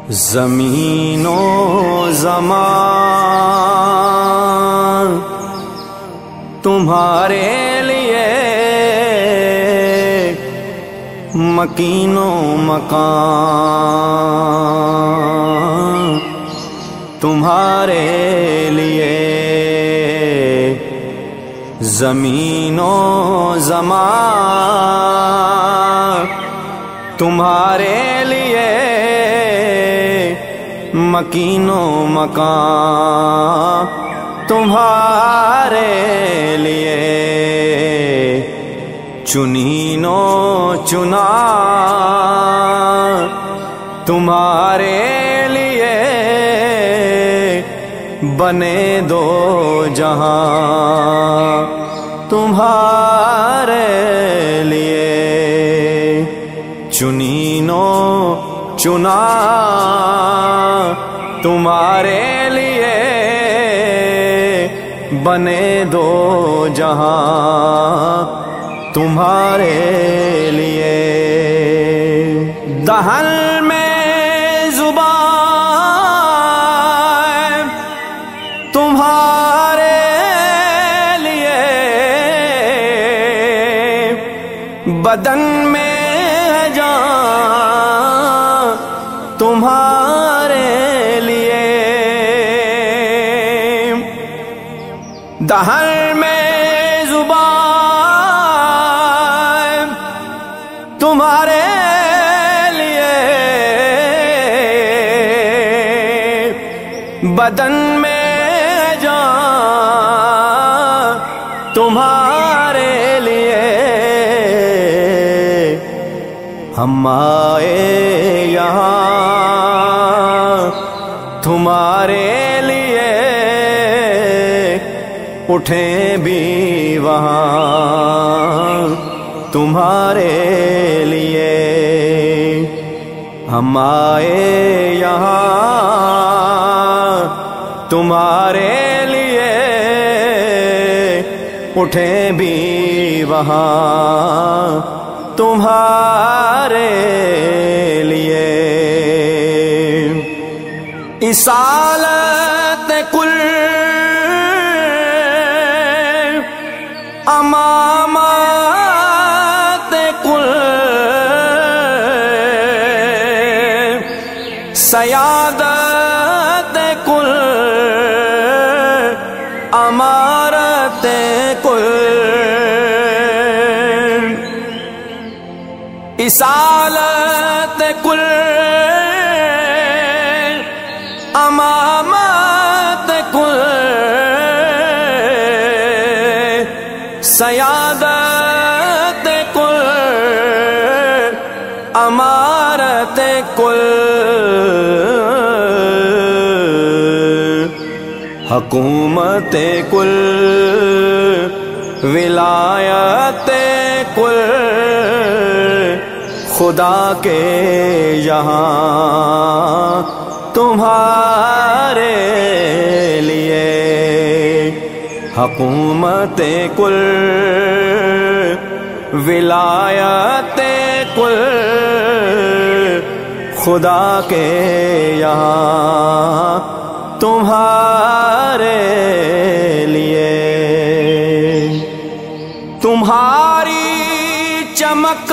زمین و زمان تمہارے لیے مکین و مکان تمہارے لیے زمین و زمان تمہارے لیے مکین و مکان تمہارے لیے چنین و چنا تمہارے لیے بنے دو جہاں تمہارے لیے چنین و چنا تمہارے لیے بنے دو جہاں تمہارے لیے دہن میں زبان تمہارے لیے بدن میں جان تمہارے لیے دہن میں زبان تمہارے لیے بدن میں جان تمہارے لیے ہم آئے یہاں تمہارے لیے اٹھیں بھی وہاں تمہارے لیے ہم آئے یہاں تمہارے لیے اٹھیں بھی وہاں تمہارے لیے اصالت کل امامات کل سیادت کل امارت کل اصالت کل امامت کل سیادت کل امارت کل حکومت کل ولایت کل خدا کے یہاں تمہارے لیے حکومت کل ولایت کل خدا کے یہاں تمہارے لیے تمہاری چمک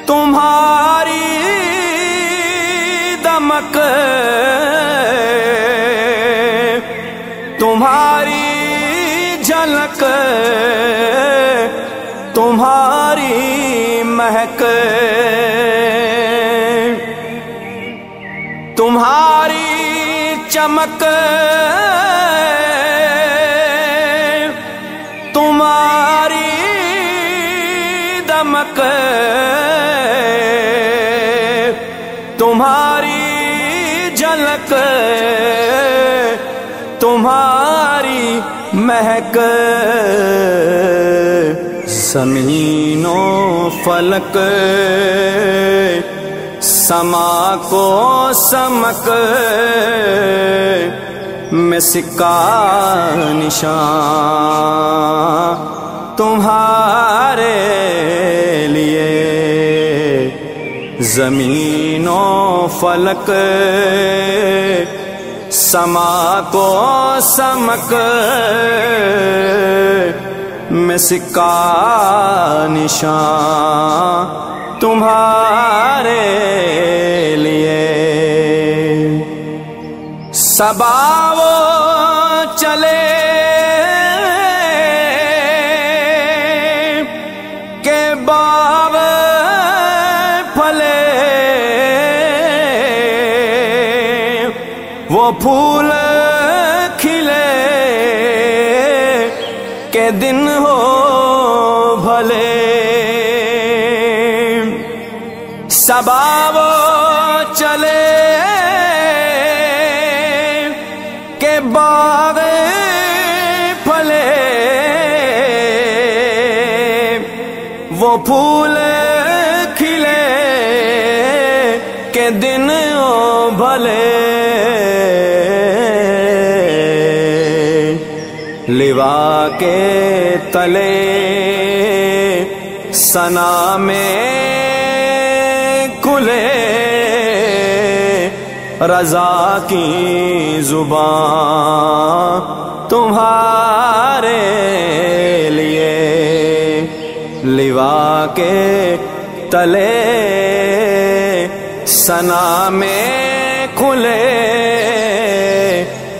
تمہاری دمک تمہاری جھلک تمہاری مہک تمہاری چمک تمہاری دمک تمہاری جھلک تمہاری مہک زمین و فلک سما کو سمک میں سکہ نشان تمہارے لیے زمین و فلک سما کو سمک میں سکہ نشان تمہارے لیے صبا وہ چلے کہ باغ پھلے وہ پھول کھلے کہ دن ہو بھلے صبا وہ چلے کہ باغ پھلے وہ پھول کھلے کہ دن ہو بھلے لوا کے تلے ثنا میں کھلے رضا کی زبان تمہارے لیے لوا کے تلے ثنا میں کھلے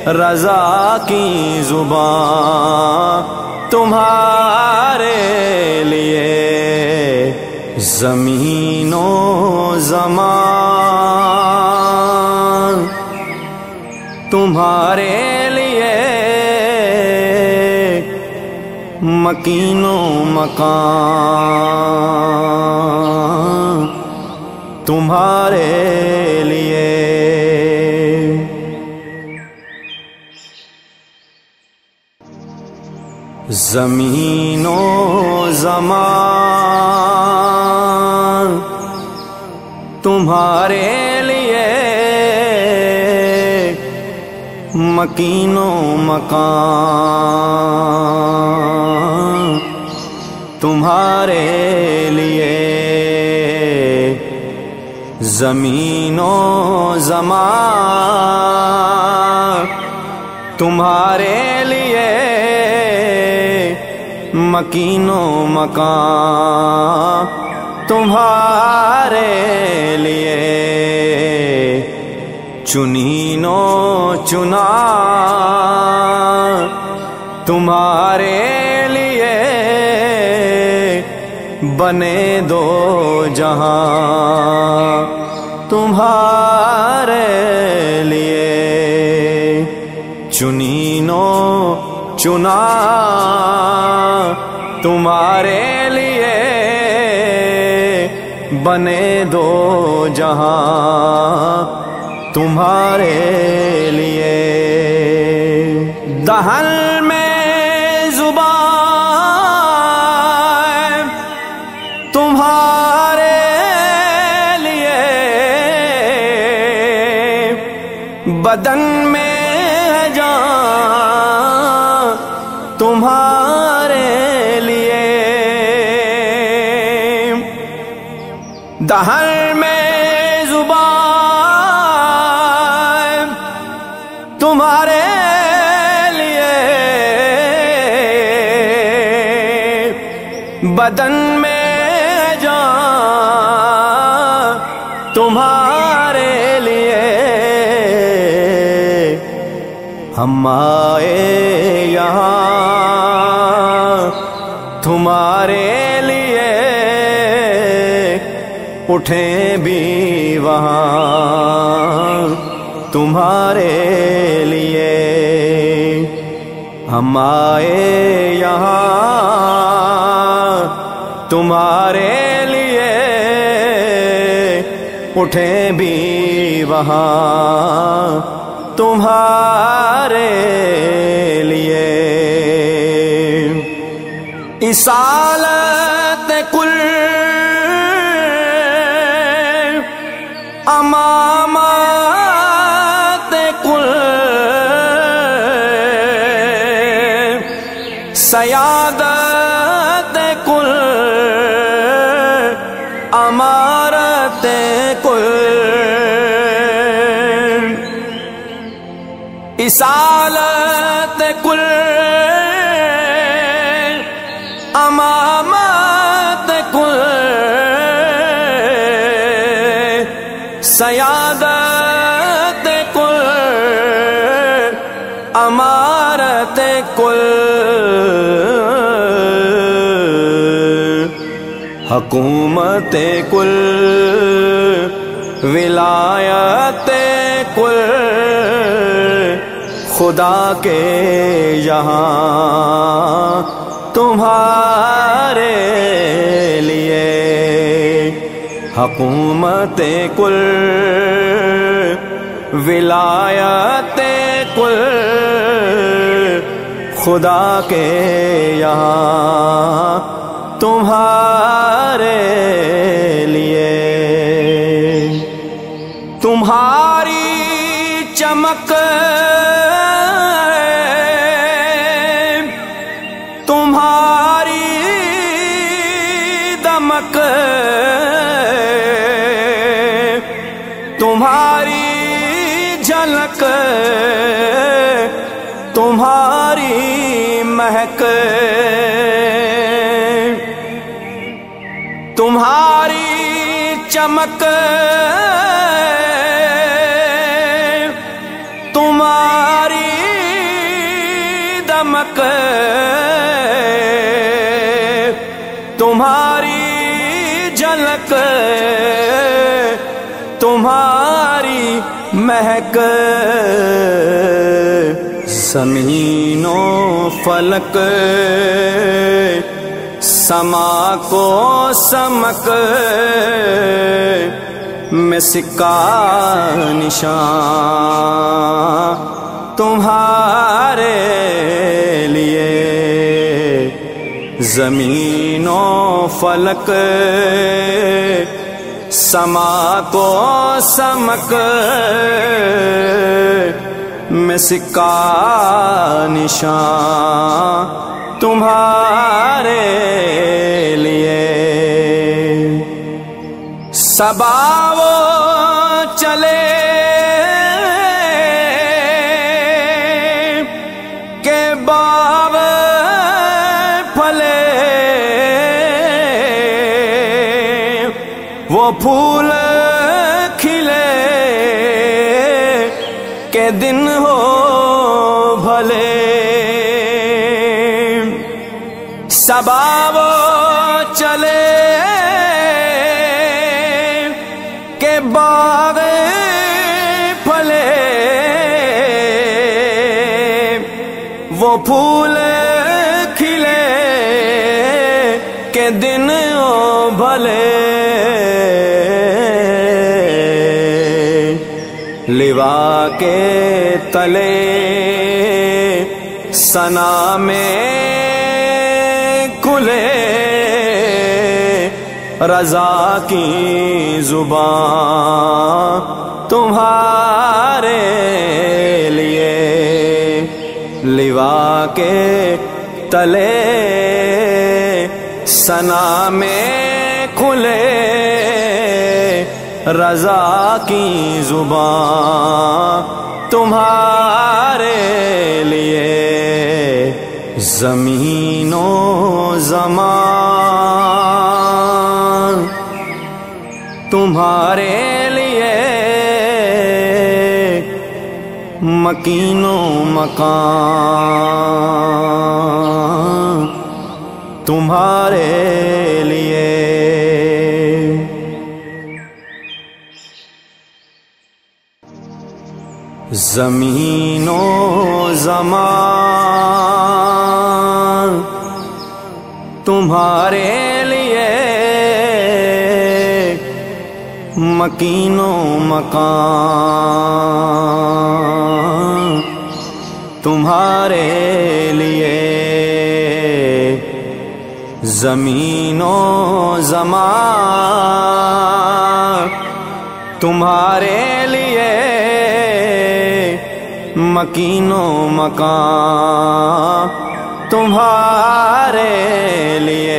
رضا کی زبان تمہارے لیے زمین و زمان تمہارے لیے مکین و مکان تمہارے لیے زمین و زمان تمہارے لیے مکین و مکان تمہارے لیے زمین و زمان تمہارے لیے مکین و مکان تمہارے لیے چنین و چنا تمہارے لیے بنے دو جہاں تمہارے لیے چنین و چنا تمہارے لیے بنے دو جہاں تمہارے لیے دہن میں زبان تمہارے لیے بدن میں جان تمہارے لیے دہن میں زبان تمہارے لیے بدن میں جان تمہارے لیے ہم آئے یہاں تمہارے لیے اٹھیں بھی وہاں تمہارے لیے ہم آئے یہاں تمہارے لیے اٹھیں بھی وہاں تمہارے لیے اصالت کل امامات کل سیادت کل امارت کل اصالت کل امامت کل سیادت کل امارت کل حکومت کل ولایت کل خدا کے یہاں تمہارے لیے حکومت کل ولایت کل خدا کے یہاں تمہارے لیے تمہاری چمک تمہاری دمک تمہاری جھلک تمہاری مہک تمہاری چمک تمہاری دمک تمہاری جھلک تمہاری مہک زمین و فلک سما کو سمک میں سکہ نشان تمہارے لیے زمین و فلک سما کو سمک میں سکہ نشان تمہارے لیے صبا وہ چلے کہ باغ پھلے وہ پھول کھلے کہ دن ہو بھلے صبا وہ چلے کہ باغ پھلے وہ پھول کھلے کہ دن ہو بھلے لوا کے تلے ثنا میں کھلے رضا کی زبان تمہارے لیے لوا کے تلے ثنا میں کھلے رضا کی زبان تمہارے لیے زمین و زمان تمہارے لیے مکین و مکان تمہارے لیے زمین و زمان تمہارے لیے مکین و مکان تمہارے لیے زمین و زمان تمہارے لیے مکین و مکان تمہارے لیے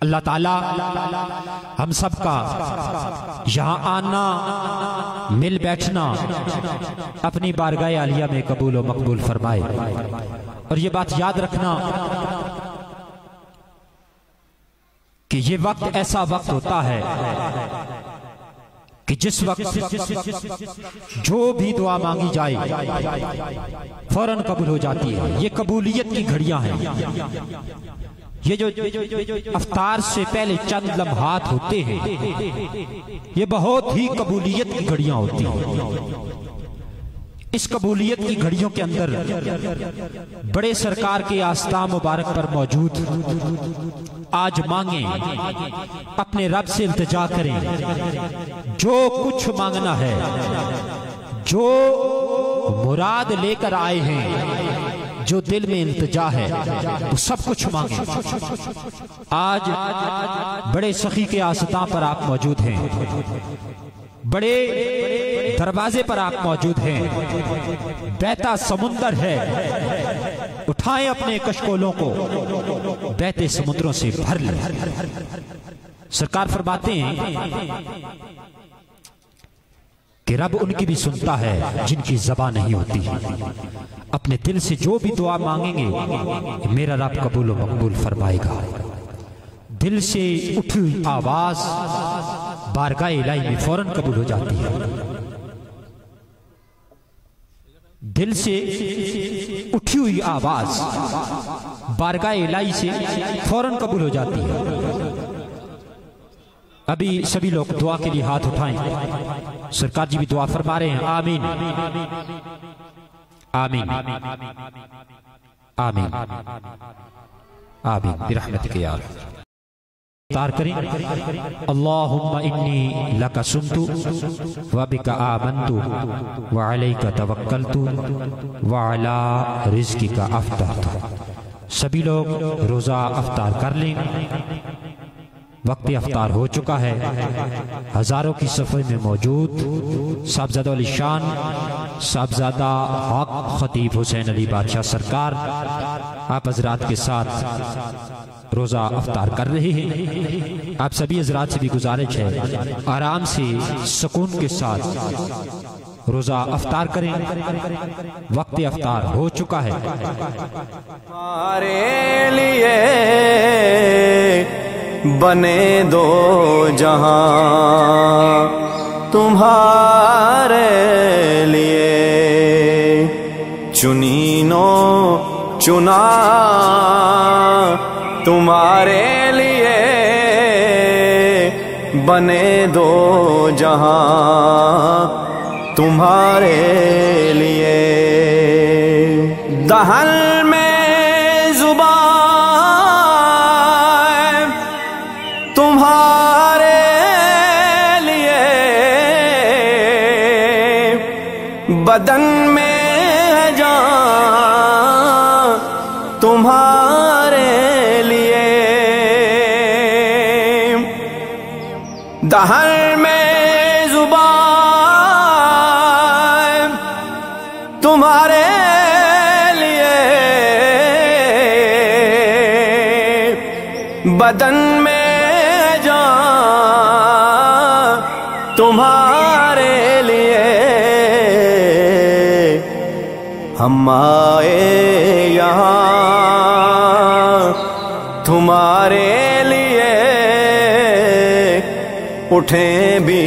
اللہ تعالیٰ ہم سب کا یہاں آنا، مل بیٹھنا اپنی بارگاہ عالیہ میں قبول و مقبول فرمائے۔ اور یہ بات یاد رکھنا کہ یہ وقت ایسا وقت ہوتا ہے کہ جس وقت جو بھی دعا مانگی جائے فوراً قبول ہو جاتی ہے۔ یہ قبولیت کی گھڑیاں ہیں۔ یہ جو افطار سے پہلے چند لمحات ہوتے ہیں یہ بہت ہی قبولیت کی گھڑیاں ہوتی ہیں۔ اس قبولیت کی گھڑیوں کے اندر بڑے سرکار کے آستان مبارک پر موجود آج مانگیں، اپنے رب سے التجا کریں، جو کچھ مانگنا ہے، جو مراد لے کر آئے ہیں، جو دل میں التجا ہے وہ سب کچھ مانگیں۔ آج بڑے سخی کے آستان پر آپ موجود ہیں، بڑے دروازے پر آپ موجود ہیں، بہتا سمندر ہے، اٹھائیں اپنے کشکولوں کو، بہتے سمندروں سے بھر لیں۔ سرکار فرماتے ہیں کہ رب ان کی بھی سنتا ہے جن کی زبان نہیں ہوتی۔ اپنے دل سے جو بھی دعا مانگیں گے میرا رب قبول و مقبول فرمائے گا۔ دل سے اٹھی آواز بارگاہ الہی میں فوراً قبول ہو جاتی ہے۔ دل سے اٹھی ہوئی آواز بارگاہ الہی سے فوراً قبول ہو جاتی ہے۔ ابھی سبھی لوگ دعا کے لیے ہاتھ اٹھائیں، سرکار جی بھی دعا فرما رہے ہیں۔ آمین آمین آمین آمین برحمتک یا رب۔ تار کریں اللہم انی لک سنتو وبک آمنتو وعلیک توکلتو وعلی رزقک افطرتو۔ سبھی لوگ روزہ افطار کر لیں، وقت افطار ہو چکا ہے۔ ہزاروں کی صفحے میں موجود صاحبزادہ علی شان صاحبزادہ حق خطیب حسین علی بادشاہ سرکار آپ حضرات کے ساتھ روزہ افطار کر رہے ہیں۔ آپ سبھی حضرات سے بھی گزارش ہے آرام سے سکون کے ساتھ روزہ افطار کریں، وقت افطار ہو چکا ہے۔ ہمارے لیے بنے دو جہاں، تمہارے لیے چنینو چنا، تمہارے لیے بنے دو جہاں، تمہارے لیے دہن میں زبان تمہارے لیے، بدن میں جان تمہارے لیے، دہن میں زبان تمہارے لیے، بدن میں تمہارے لیے، ہم آئے یہاں تمہارے لیے، اٹھیں بھی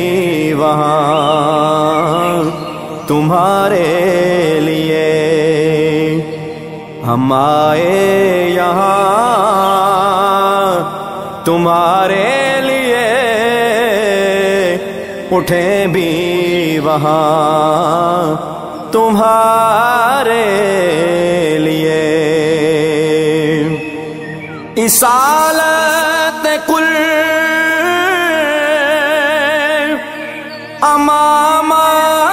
وہاں تمہارے لیے، ہم آئے یہاں تمہارے لیے، اٹھیں بھی وہاں تمہارے لیے۔ اصالت کل امامت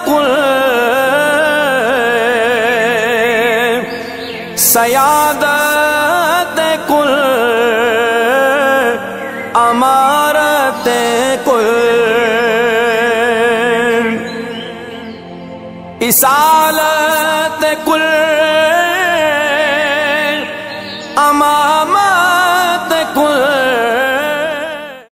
کل سیادت کل امارت کل، اصالت کل